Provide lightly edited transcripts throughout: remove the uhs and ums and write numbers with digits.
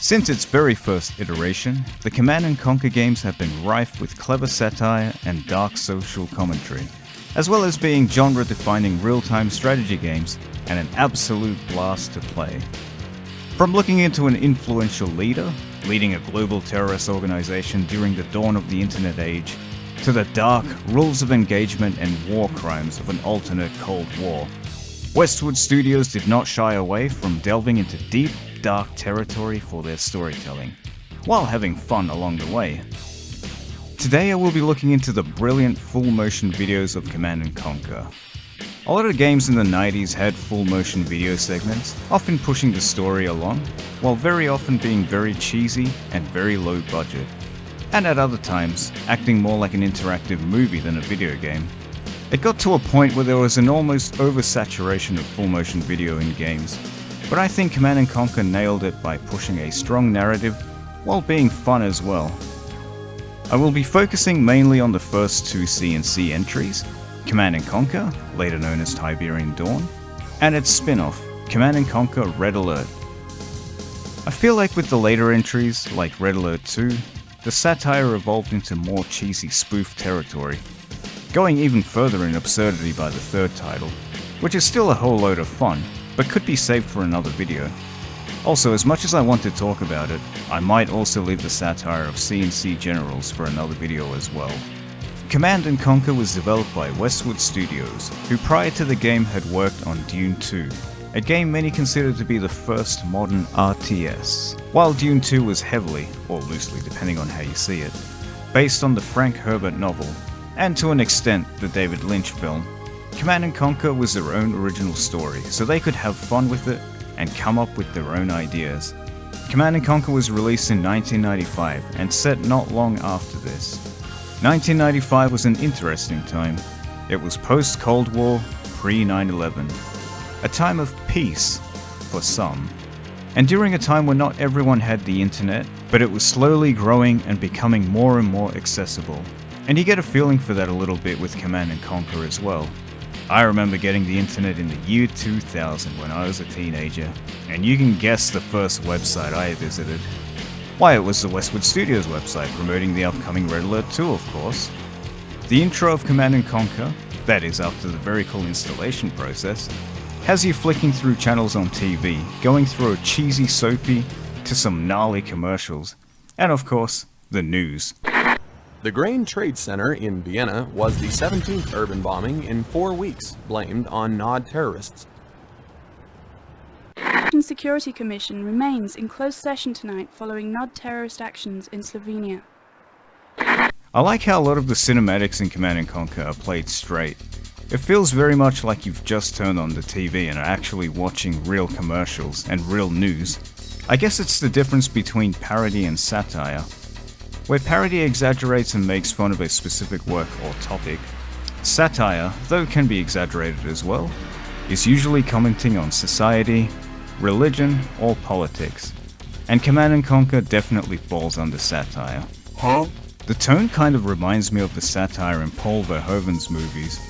Since its very first iteration, the Command & Conquer games have been rife with clever satire and dark social commentary, as well as being genre-defining real-time strategy games and an absolute blast to play. From looking into an influential leader, leading a global terrorist organization during the dawn of the internet age, to the dark rules of engagement and war crimes of an alternate Cold War, Westwood Studios did not shy away from delving into deep, dark territory for their storytelling, while having fun along the way. Today I will be looking into the brilliant full-motion videos of Command & Conquer. A lot of games in the 90s had full-motion video segments, often pushing the story along, while very often being very cheesy and very low budget, and at other times, acting more like an interactive movie than a video game. It got to a point where there was an almost oversaturation of full-motion video in games, but I think Command & Conquer nailed it by pushing a strong narrative while being fun as well. I will be focusing mainly on the first two C&C entries, Command & Conquer, later known as Tiberian Dawn, and its spin-off, Command & Conquer Red Alert. I feel like with the later entries, like Red Alert 2, the satire evolved into more cheesy spoof territory, going even further in absurdity by the third title, which is still a whole load of fun, but could be saved for another video. Also, as much as I want to talk about it, I might also leave the satire of C&C Generals for another video as well. Command & Conquer was developed by Westwood Studios, who prior to the game had worked on Dune 2, a game many consider to be the first modern RTS, while Dune 2 was heavily, or loosely depending on how you see it, based on the Frank Herbert novel, and to an extent the David Lynch film. Command & Conquer was their own original story, so they could have fun with it and come up with their own ideas. Command & Conquer was released in 1995 and set not long after this. 1995 was an interesting time. It was post-Cold War, pre-9/11. A time of peace, for some. And during a time when not everyone had the internet, but it was slowly growing and becoming more and more accessible. And you get a feeling for that a little bit with Command & Conquer as well. I remember getting the internet in the year 2000 when I was a teenager, and you can guess the first website I visited. Why, it was the Westwood Studios website promoting the upcoming Red Alert 2, of course. The intro of Command & Conquer, that is after the very cool installation process, has you flicking through channels on TV, going through a cheesy soapy to some gnarly commercials, and of course, the news. The Grain Trade Center in Vienna was the 17th urban bombing in 4 weeks, blamed on Nod terrorists. The Security Commission remains in closed session tonight following Nod terrorist actions in Slovenia. I like how a lot of the cinematics in Command & Conquer are played straight. It feels very much like you've just turned on the TV and are actually watching real commercials and real news. I guess it's the difference between parody and satire. Where parody exaggerates and makes fun of a specific work or topic, satire, though can be exaggerated as well, is usually commenting on society, religion, or politics. And Command & Conquer definitely falls under satire. The tone kind of reminds me of the satire in Paul Verhoeven's movies,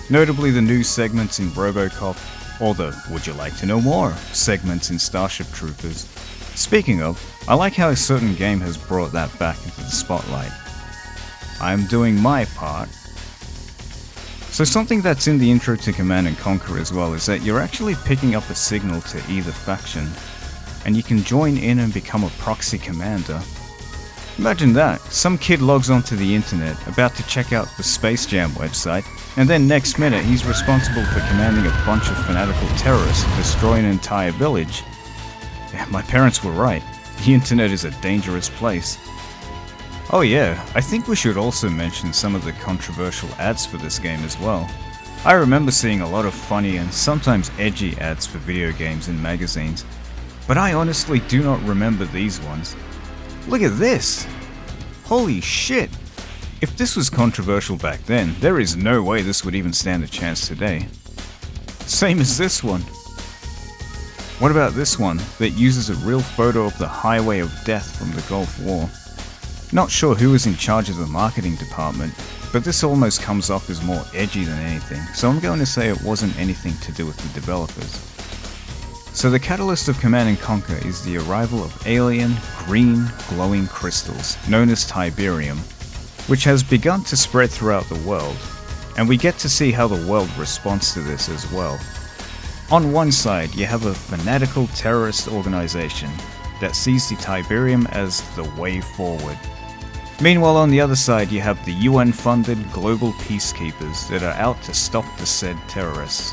notably the news segments in RoboCop, or the Would You Like to Know More segments in Starship Troopers. Speaking of, I like how a certain game has brought that back into the spotlight. I'm doing my part. So something that's in the intro to Command & Conquer as well is that you're actually picking up a signal to either faction, and you can join in and become a proxy commander. Imagine that, some kid logs onto the internet about to check out the Space Jam website, and then next minute he's responsible for commanding a bunch of fanatical terrorists to destroy an entire village. Yeah, my parents were right. The internet is a dangerous place. Oh yeah, I think we should also mention some of the controversial ads for this game as well. I remember seeing a lot of funny and sometimes edgy ads for video games in magazines, but I honestly do not remember these ones. Look at this! Holy shit! If this was controversial back then, there is no way this would even stand a chance today. Same as this one. What about this one that uses a real photo of the Highway of Death from the Gulf War? Not sure who was in charge of the marketing department, but this almost comes off as more edgy than anything, so I'm going to say it wasn't anything to do with the developers. So the catalyst of Command & Conquer is the arrival of alien, green, glowing crystals, known as Tiberium, which has begun to spread throughout the world, and we get to see how the world responds to this as well. On one side, you have a fanatical terrorist organization that sees the Tiberium as the way forward. Meanwhile, on the other side, you have the UN-funded global peacekeepers that are out to stop the said terrorists.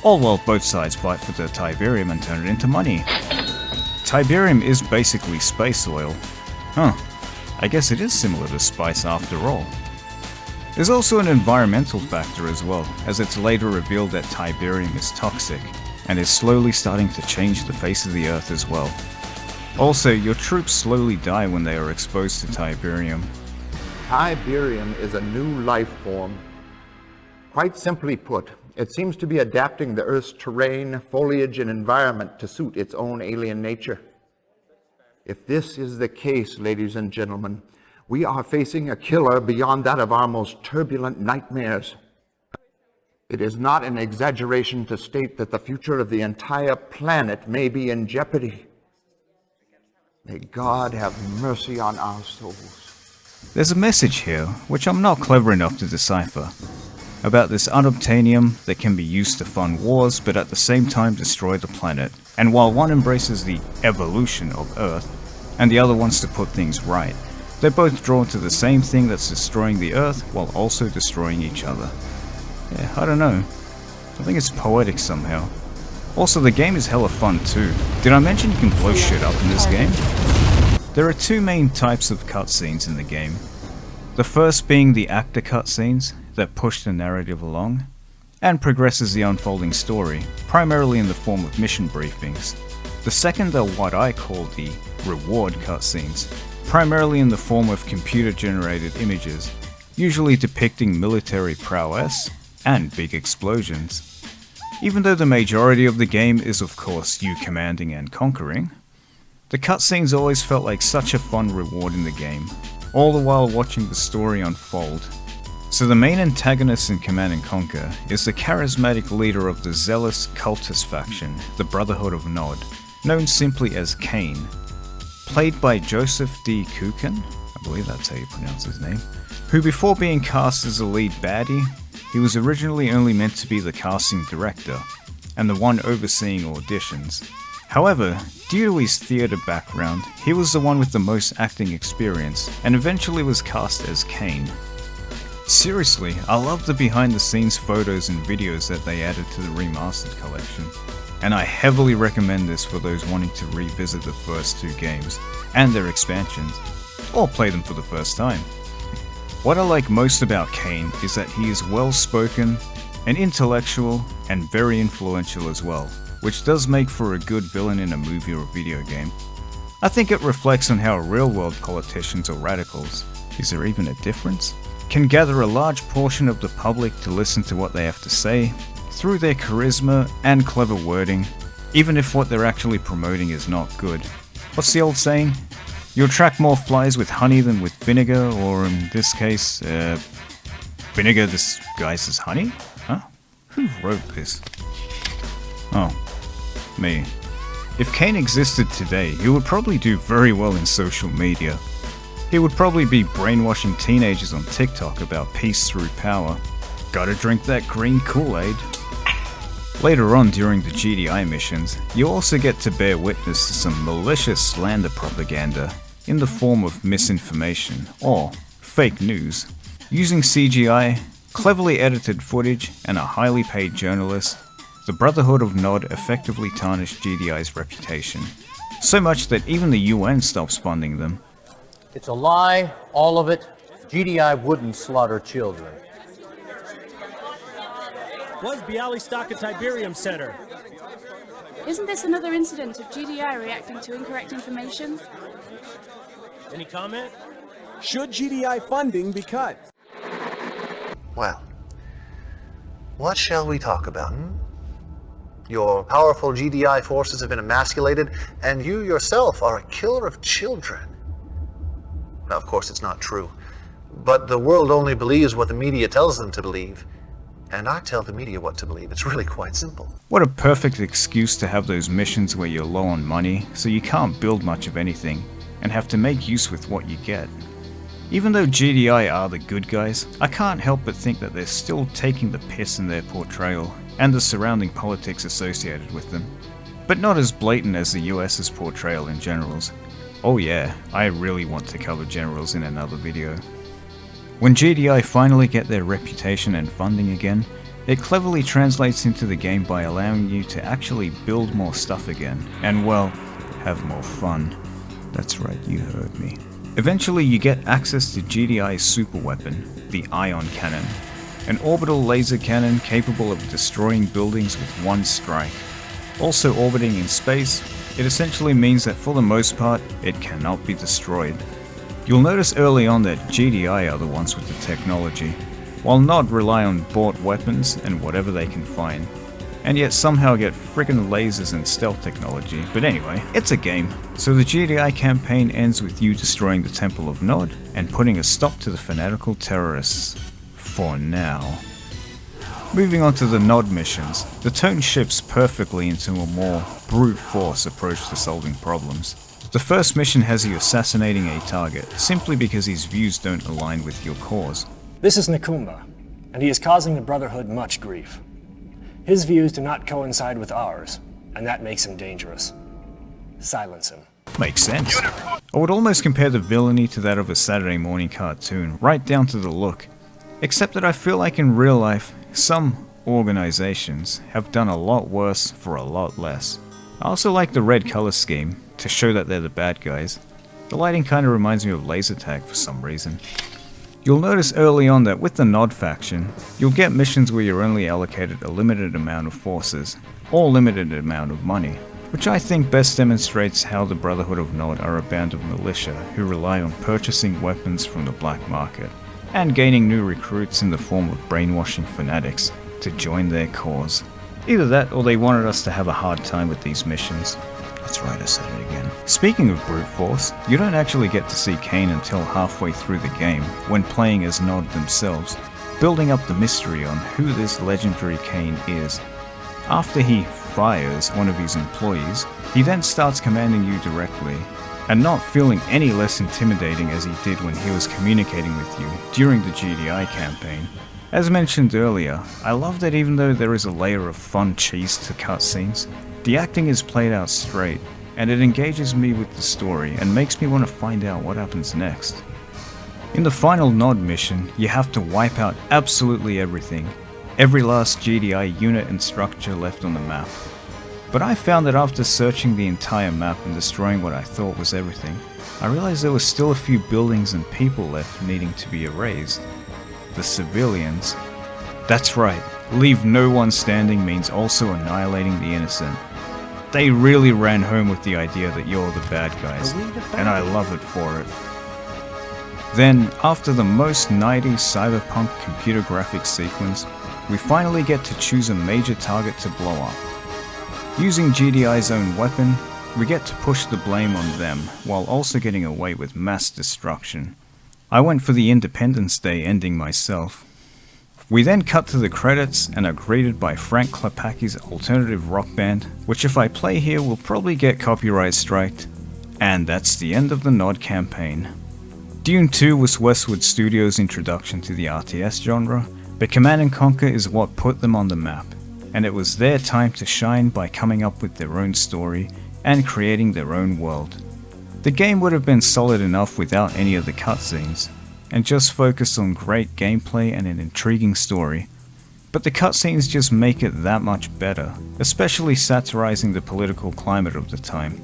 All while both sides fight for the Tiberium and turn it into money. Tiberium is basically space oil. I guess it is similar to spice after all. There's also an environmental factor as well, as it's later revealed that Tiberium is toxic, and is slowly starting to change the face of the Earth as well. Also, your troops slowly die when they are exposed to Tiberium. Tiberium is a new life form. Quite simply put, it seems to be adapting the Earth's terrain, foliage, and environment to suit its own alien nature. If this is the case, ladies and gentlemen, we are facing a killer beyond that of our most turbulent nightmares. It is not an exaggeration to state that the future of the entire planet may be in jeopardy. May God have mercy on our souls. There's a message here, which I'm not clever enough to decipher, about this unobtainium that can be used to fund wars but at the same time destroy the planet. And while one embraces the evolution of Earth, and the other wants to put things right, they're both drawn to the same thing that's destroying the Earth while also destroying each other. Yeah, I don't know. I think it's poetic somehow. Also, the game is hella fun too. Did I mention you can blow shit up in this game? There are two main types of cutscenes in the game. The first being the actor cutscenes that push the narrative along, and progresses the unfolding story, primarily in the form of mission briefings. The second are what I call the reward cutscenes, primarily in the form of computer-generated images, usually depicting military prowess and big explosions. Even though the majority of the game is of course you commanding and conquering, the cutscenes always felt like such a fun reward in the game, all the while watching the story unfold. So the main antagonist in Command & Conquer is the charismatic leader of the zealous cultist faction, the Brotherhood of Nod, known simply as Cain, played by Joseph D. Kukin, I believe that's how you pronounce his name, who before being cast as the lead baddie, he was originally only meant to be the casting director, and the one overseeing auditions. However, due to his theatre background, he was the one with the most acting experience, and eventually was cast as Cain. Seriously, I love the behind the scenes photos and videos that they added to the remastered collection, and I heavily recommend this for those wanting to revisit the first two games, and their expansions, or play them for the first time. What I like most about Cain is that he is well spoken, and intellectual, and very influential as well, which does make for a good villain in a movie or video game. I think it reflects on how real world politicians or radicals, is there even a difference? Can gather a large portion of the public to listen to what they have to say, through their charisma and clever wording, even if what they're actually promoting is not good. What's the old saying? You attract more flies with honey than with vinegar, or in this case, vinegar disguised as honey? Huh? Who wrote this? Oh, me. If Cain existed today, he would probably do very well in social media. He would probably be brainwashing teenagers on TikTok about peace through power. Gotta drink that green Kool-Aid. Later on during the GDI missions, you also get to bear witness to some malicious slander propaganda in the form of misinformation, or fake news. Using CGI, cleverly edited footage, and a highly paid journalist, the Brotherhood of Nod effectively tarnished GDI's reputation, so much that even the UN stops funding them. It's a lie, all of it. GDI wouldn't slaughter children. Was Bialystok a Tiberium center? Isn't this another incident of GDI reacting to incorrect information? Any comment? Should GDI funding be cut? Well, what shall we talk about? Your powerful GDI forces have been emasculated, and you yourself are a killer of children. Now, of course, it's not true, but the world only believes what the media tells them to believe. and I tell the media what to believe. It's really quite simple. What a perfect excuse to have those missions where you're low on money, so you can't build much of anything, and have to make use with what you get. Even though GDI are the good guys, I can't help but think that they're still taking the piss in their portrayal, and the surrounding politics associated with them. But not as blatant as the US's portrayal in Generals. Oh yeah, I really want to cover Generals in another video. When GDI finally get their reputation and funding again, it cleverly translates into the game by allowing you to actually build more stuff again, and well, have more fun. That's right, you heard me. Eventually you get access to GDI's super weapon, the Ion Cannon, an orbital laser cannon capable of destroying buildings with one strike. Also orbiting in space, it essentially means that for the most part, it cannot be destroyed. You'll notice early on that GDI are the ones with the technology, while Nod rely on bought weapons and whatever they can find, and yet somehow get friggin' lasers and stealth technology. But anyway, it's a game, so the GDI campaign ends with you destroying the Temple of Nod and putting a stop to the fanatical terrorists. For now. Moving on to the Nod missions, the tone shifts perfectly into a more brute force approach to solving problems. The first mission has you assassinating a target, simply because his views don't align with your cause. This is Nakumba, and he is causing the Brotherhood much grief. His views do not coincide with ours, and that makes him dangerous. Silence him. Makes sense. I would almost compare the villainy to that of a Saturday morning cartoon, right down to the look. Except that I feel like in real life, some organizations have done a lot worse for a lot less. I also like the red color scheme, to show that they're the bad guys. The lighting kinda reminds me of laser tag for some reason. You'll notice early on that with the Nod faction, you'll get missions where you're only allocated a limited amount of forces, or limited amount of money, which I think best demonstrates how the Brotherhood of Nod are a band of militia who rely on purchasing weapons from the black market, and gaining new recruits in the form of brainwashing fanatics to join their cause. Either that, or they wanted us to have a hard time with these missions. That's right, I said it again. Speaking of brute force, you don't actually get to see Kane until halfway through the game, when playing as Nod themselves, building up the mystery on who this legendary Kane is. After he fires one of his employees, he then starts commanding you directly, and not feeling any less intimidating as he did when he was communicating with you during the GDI campaign. As mentioned earlier, I love that even though there is a layer of fun cheese to cutscenes, the acting is played out straight, and it engages me with the story and makes me want to find out what happens next. In the final Nod mission, you have to wipe out absolutely everything, every last GDI unit and structure left on the map. But I found that after searching the entire map and destroying what I thought was everything, I realized there were still a few buildings and people left needing to be erased. The civilians. That's right, leave no one standing means also annihilating the innocent. They really ran home with the idea that you're the bad guys, and I love it for it. Then, after the most 90s cyberpunk computer graphics sequence, we finally get to choose a major target to blow up. Using GDI's own weapon, we get to push the blame on them, while also getting away with mass destruction. I went for the Independence Day ending myself. We then cut to the credits and are greeted by Frank Klepacki's alternative rock band, which if I play here will probably get copyright striked. And that's the end of the Nod campaign. Dune 2 was Westwood Studios' introduction to the RTS genre, but Command & Conquer is what put them on the map, and it was their time to shine by coming up with their own story and creating their own world. The game would have been solid enough without any of the cutscenes, and just focused on great gameplay and an intriguing story. But the cutscenes just make it that much better, especially satirizing the political climate of the time.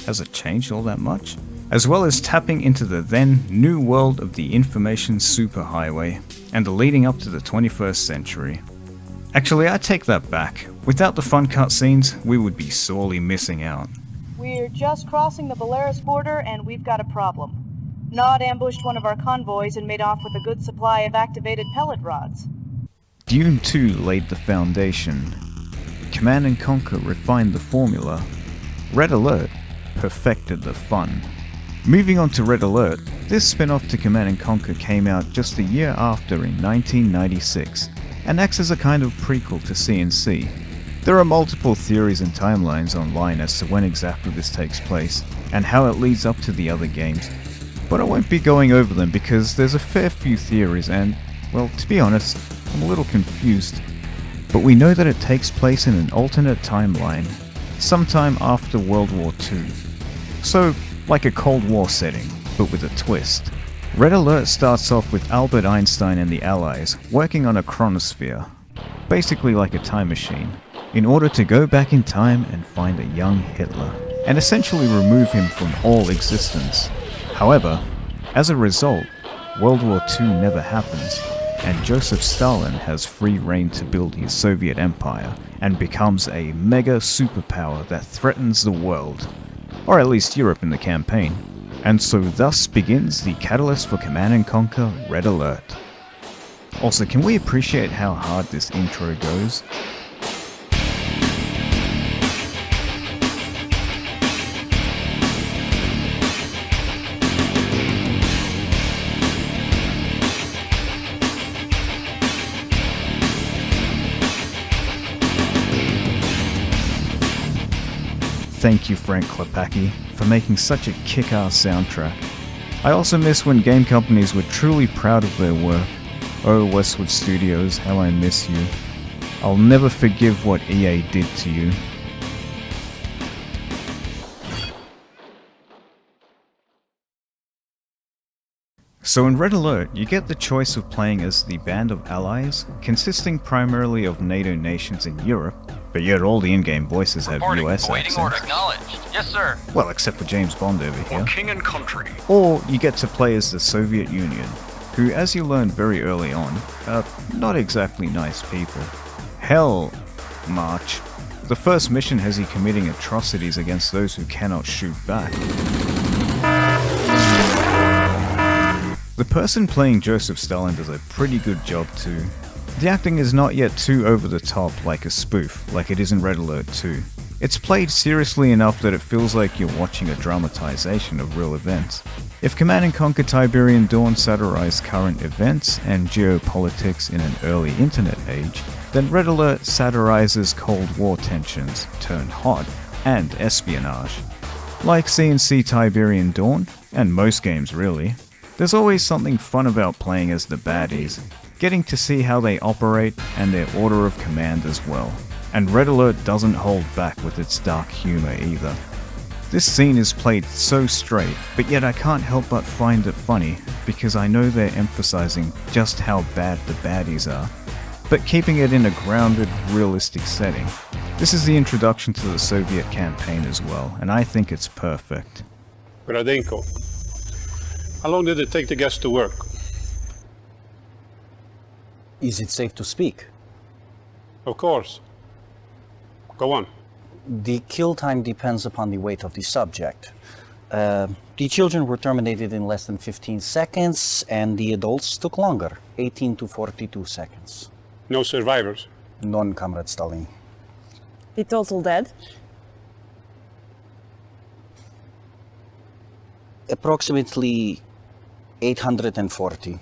Has it changed all that much? As well as tapping into the then new world of the information superhighway and the leading up to the 21st century. Actually, I take that back. Without the fun cutscenes, we would be sorely missing out. We're just crossing the Belarus border and we've got a problem. Nod ambushed one of our convoys and made off with a good supply of activated pellet rods. Dune 2 laid the foundation. Command & Conquer refined the formula. Red Alert perfected the fun. Moving on to Red Alert, this spin-off to Command & Conquer came out just a year after in 1996, and acts as a kind of prequel to CNC. There are multiple theories and timelines online as to when exactly this takes place, and how it leads up to the other games, but I won't be going over them because there's a fair few theories and, well, to be honest, I'm a little confused. But we know that it takes place in an alternate timeline, sometime after World War II. So, like a Cold War setting, but with a twist. Red Alert starts off with Albert Einstein and the Allies working on a chronosphere, basically like a time machine, in order to go back in time and find a young Hitler, and essentially remove him from all existence. However, as a result, World War II never happens, and Joseph Stalin has free reign to build his Soviet empire, and becomes a mega superpower that threatens the world, or at least Europe in the campaign. And so thus begins the catalyst for Command & Conquer Red Alert. Also, can we appreciate how hard this intro goes? Thank you, Frank Klepacki, for making such a kick-ass soundtrack. I also miss when game companies were truly proud of their work. Oh, Westwood Studios, how I miss you. I'll never forgive what EA did to you. So in Red Alert, you get the choice of playing as the Band of Allies, consisting primarily of NATO nations in Europe, but yet all the in-game voices have US accents. Order acknowledged. Yes, sir. Well, except for James Bond over here. For king and country. Or you get to play as the Soviet Union, who, as you learned very early on, are not exactly nice people. Hell, March. The first mission has you committing atrocities against those who cannot shoot back. The person playing Joseph Stalin does a pretty good job too. The acting is not yet too over the top like a spoof, like it is in Red Alert 2. It's played seriously enough that it feels like you're watching a dramatization of real events. If Command & Conquer Tiberian Dawn satirized current events and geopolitics in an early internet age, then Red Alert satirizes Cold War tensions, turned hot, and espionage. Like CNC Tiberian Dawn, and most games really, there's always something fun about playing as the baddies, getting to see how they operate and their order of command as well. And Red Alert doesn't hold back with its dark humor either. This scene is played so straight, but yet I can't help but find it funny, because I know they're emphasizing just how bad the baddies are, but keeping it in a grounded, realistic setting. This is the introduction to the Soviet campaign as well, and I think it's perfect. Gradenko. How long did it take to get to work? Is it safe to speak? Of course. Go on. The kill time depends upon the weight of the subject. The children were terminated in less than 15 seconds, and the adults took longer, 18 to 42 seconds. No survivors? None, Comrade Stalin. The total dead? Approximately 840.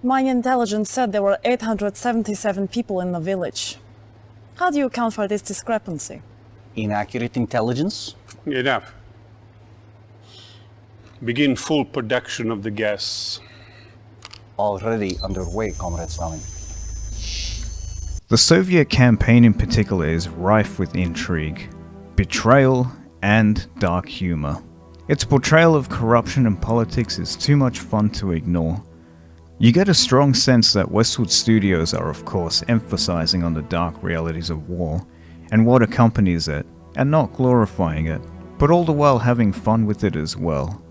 My intelligence said there were 877 people in the village. How do you account for this discrepancy? Inaccurate intelligence? Enough. Begin full production of the gas. Already underway, Comrade Stalin. The Soviet campaign in particular is rife with intrigue, betrayal, and dark humor. Its portrayal of corruption and politics is too much fun to ignore. You get a strong sense that Westwood Studios are of course emphasizing on the dark realities of war, and what accompanies it, and not glorifying it, but all the while having fun with it as well.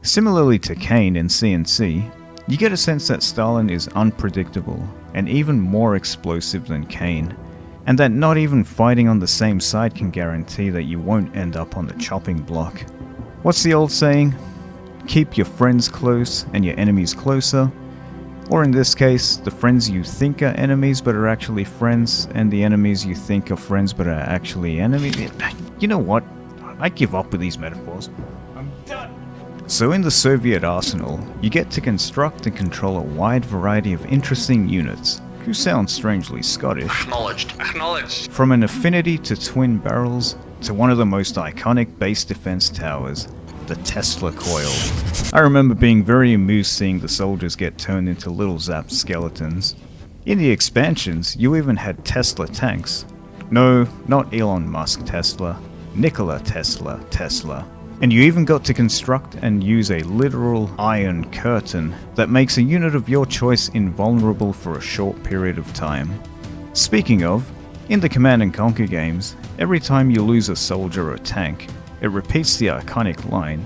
Similarly to Kane in CNC, you get a sense that Stalin is unpredictable, and even more explosive than Kane, and that not even fighting on the same side can guarantee that you won't end up on the chopping block. What's the old saying? Keep your friends close and your enemies closer. Or in this case, the friends you think are enemies but are actually friends, and the enemies you think are friends but are actually enemies. You know what? I give up with these metaphors. I'm done. So in the Soviet arsenal, you get to construct and control a wide variety of interesting units, who sounds strangely Scottish. Acknowledged. Acknowledged. From an affinity to twin barrels, to one of the most iconic base defense towers, the Tesla coil. I remember being very amused seeing the soldiers get turned into little zapped skeletons. In the expansions, you even had Tesla tanks. No, not Elon Musk Tesla, Nikola Tesla. And you even got to construct and use a literal iron curtain that makes a unit of your choice invulnerable for a short period of time. Speaking of, in the Command & Conquer games, every time you lose a soldier or tank, it repeats the iconic line,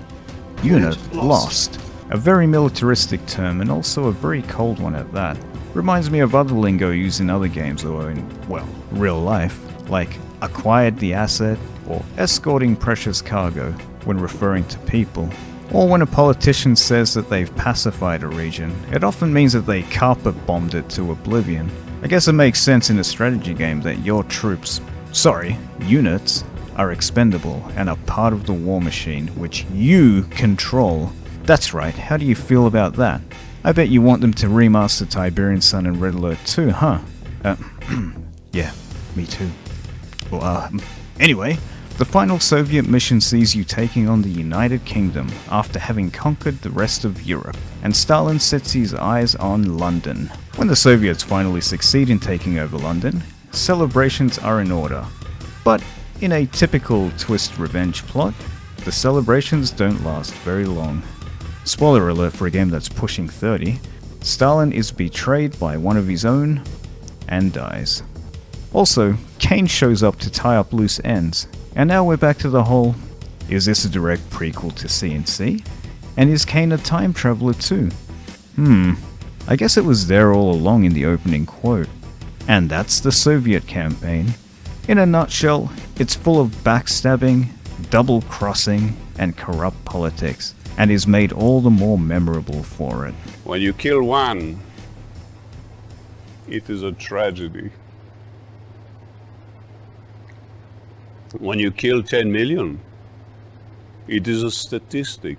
"Unit lost." A very militaristic term and also a very cold one at that. Reminds me of other lingo used in other games or in, well, real life, like acquired the asset or escorting precious cargo when referring to people. Or when a politician says that they've pacified a region, it often means that they carpet bombed it to oblivion. I guess it makes sense in a strategy game that your troops, units, are expendable and are part of the war machine which you control. That's right, how do you feel about that? I bet you want them to remaster Tiberian Sun and Red Alert too, huh? Yeah, me too. Well, anyway, the final Soviet mission sees you taking on the United Kingdom after having conquered the rest of Europe, and Stalin sets his eyes on London. When the Soviets finally succeed in taking over London, celebrations are in order. But in a typical twist revenge plot, the celebrations don't last very long. Spoiler alert for a game that's pushing 30, Stalin is betrayed by one of his own and dies. Also, Kane shows up to tie up loose ends, and now we're back to the whole, is this a direct prequel to CNC? And is Kane a time traveler too? I guess it was there all along in the opening quote. And that's the Soviet campaign. In a nutshell, it's full of backstabbing, double-crossing, and corrupt politics, and is made all the more memorable for it. When you kill one, it is a tragedy. When you kill 10 million, it is a statistic.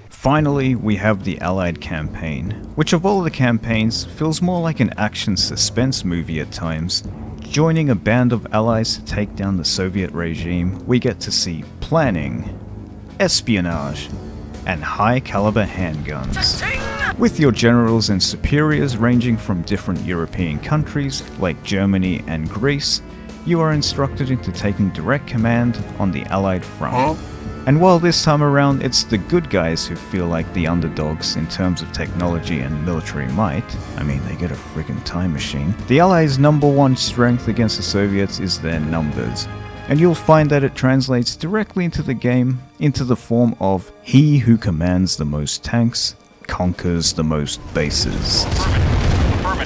Finally, we have the Allied campaign, which of all the campaigns feels more like an action suspense movie at times. Joining a band of allies to take down the Soviet regime, we get to see planning, espionage, and high-caliber handguns. With your generals and superiors ranging from different European countries like Germany and Greece, you are instructed into taking direct command on the Allied front. And while this time around it's the good guys who feel like the underdogs in terms of technology and military might, I mean they get a friggin' time machine, the Allies' #1 strength against the Soviets is their numbers. And you'll find that it translates directly into the game, into the form of he who commands the most tanks, conquers the most bases.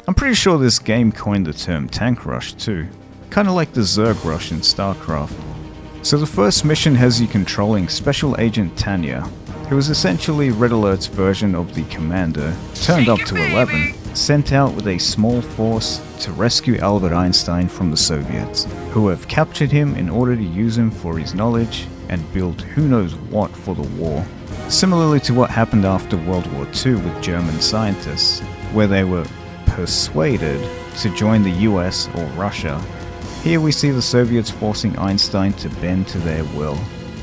I'm pretty sure this game coined the term tank rush too, kinda like the Zerg rush in StarCraft. So the first mission has you controlling Special Agent Tanya, who is essentially Red Alert's version of the Commander, turned up to 11, sent out with a small force to rescue Albert Einstein from the Soviets, who have captured him in order to use him for his knowledge and build who knows what for the war. Similarly to what happened after World War II with German scientists, where they were persuaded to join the US or Russia. Here we see the Soviets forcing Einstein to bend to their will.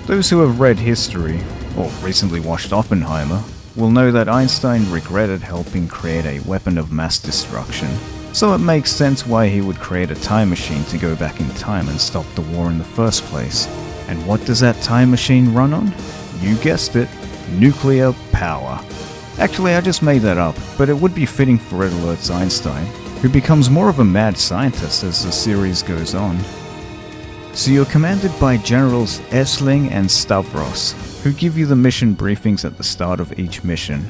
Those who have read history, or recently watched Oppenheimer, will know that Einstein regretted helping create a weapon of mass destruction, so it makes sense why he would create a time machine to go back in time and stop the war in the first place. And what does that time machine run on? You guessed it, nuclear power. Actually, I just made that up, but it would be fitting for Red Alert's Einstein, who becomes more of a mad scientist as the series goes on. So you're commanded by Generals Essling and Stavros, who give you the mission briefings at the start of each mission,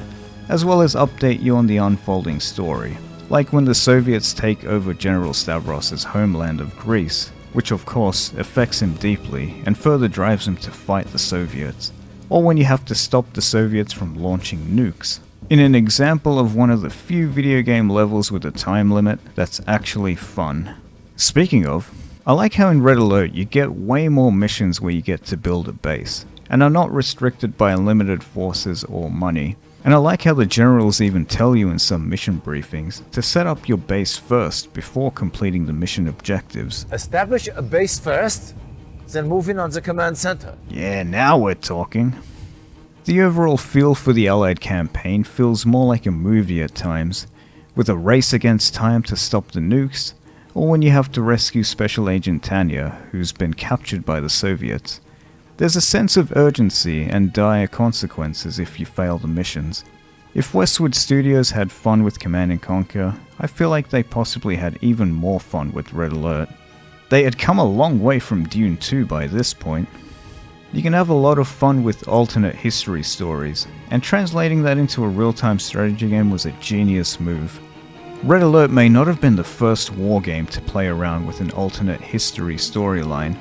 as well as update you on the unfolding story, like when the Soviets take over General Stavros' homeland of Greece, which of course affects him deeply and further drives him to fight the Soviets, or when you have to stop the Soviets from launching nukes. In an example of one of the few video game levels with a time limit that's actually fun. Speaking of, I like how in Red Alert you get way more missions where you get to build a base. and are not restricted by unlimited forces or money. And I like how the generals even tell you in some mission briefings to set up your base first before completing the mission objectives. Establish a base first, then move in on the command center. Yeah, now we're talking. The overall feel for the Allied campaign feels more like a movie at times, with a race against time to stop the nukes, or when you have to rescue Special Agent Tanya, who's been captured by the Soviets. There's a sense of urgency and dire consequences if you fail the missions. If Westwood Studios had fun with Command & Conquer, I feel like they possibly had even more fun with Red Alert. They had come a long way from Dune 2 by this point. You can have a lot of fun with alternate history stories, and translating that into a real-time strategy game was a genius move. Red Alert may not have been the first war game to play around with an alternate history storyline,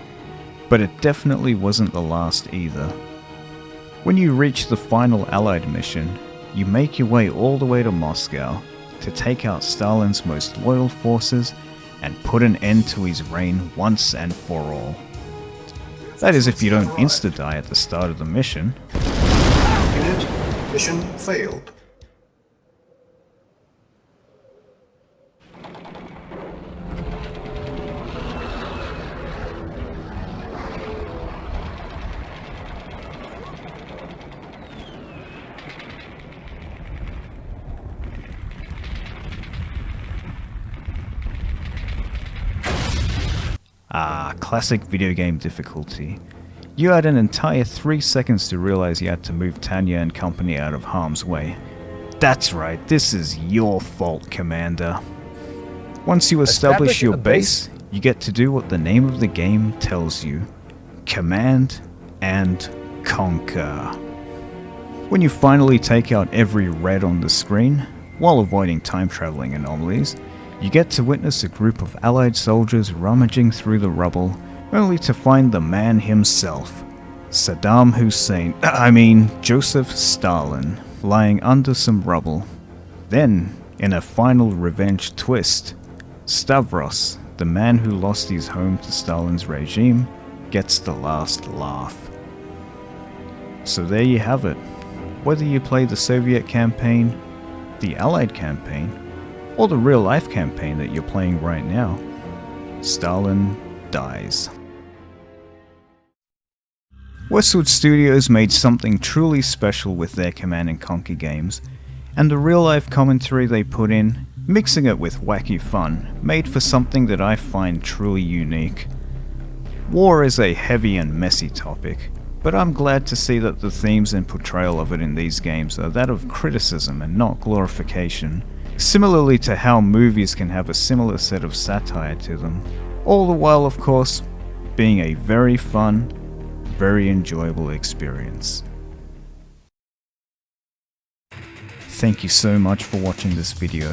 but it definitely wasn't the last either. When you reach the final Allied mission, you make your way all the way to Moscow to take out Stalin's most loyal forces and put an end to his reign once and for all. That is if you don't insta-die at the start of the mission. Unit, mission failed. Ah, classic video game difficulty. You had an entire 3 seconds to realize you had to move Tanya and company out of harm's way. That's right, this is your fault, Commander. Once you establish your base, you get to do what the name of the game tells you. Command and Conquer. When you finally take out every red on the screen, while avoiding time-traveling anomalies, you get to witness a group of Allied soldiers rummaging through the rubble, only to find the man himself, Joseph Stalin, lying under some rubble. Then, in a final revenge twist, Stavros, the man who lost his home to Stalin's regime, gets the last laugh. So there you have it. Whether you play the Soviet campaign, the Allied campaign, or the real-life campaign that you're playing right now, Stalin dies. Westwood Studios made something truly special with their Command & Conquer games, and the real-life commentary they put in, mixing it with wacky fun, made for something that I find truly unique. War is a heavy and messy topic, but I'm glad to see that the themes and portrayal of it in these games are that of criticism and not glorification. Similarly to how movies can have a similar set of satire to them, all the while, of course, being a very fun, very enjoyable experience. Thank you so much for watching this video.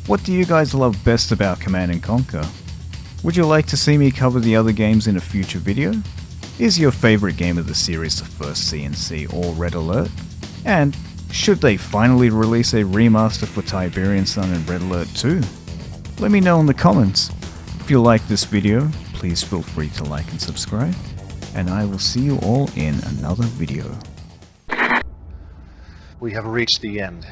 What do you guys love best about Command & Conquer? Would you like to see me cover the other games in a future video? Is your favorite game of the series the first CNC or Red Alert? And should they finally release a remaster for Tiberian Sun and Red Alert 2? Let me know in the comments. If you like this video, please feel free to like and subscribe, and I will see you all in another video. We have reached the end.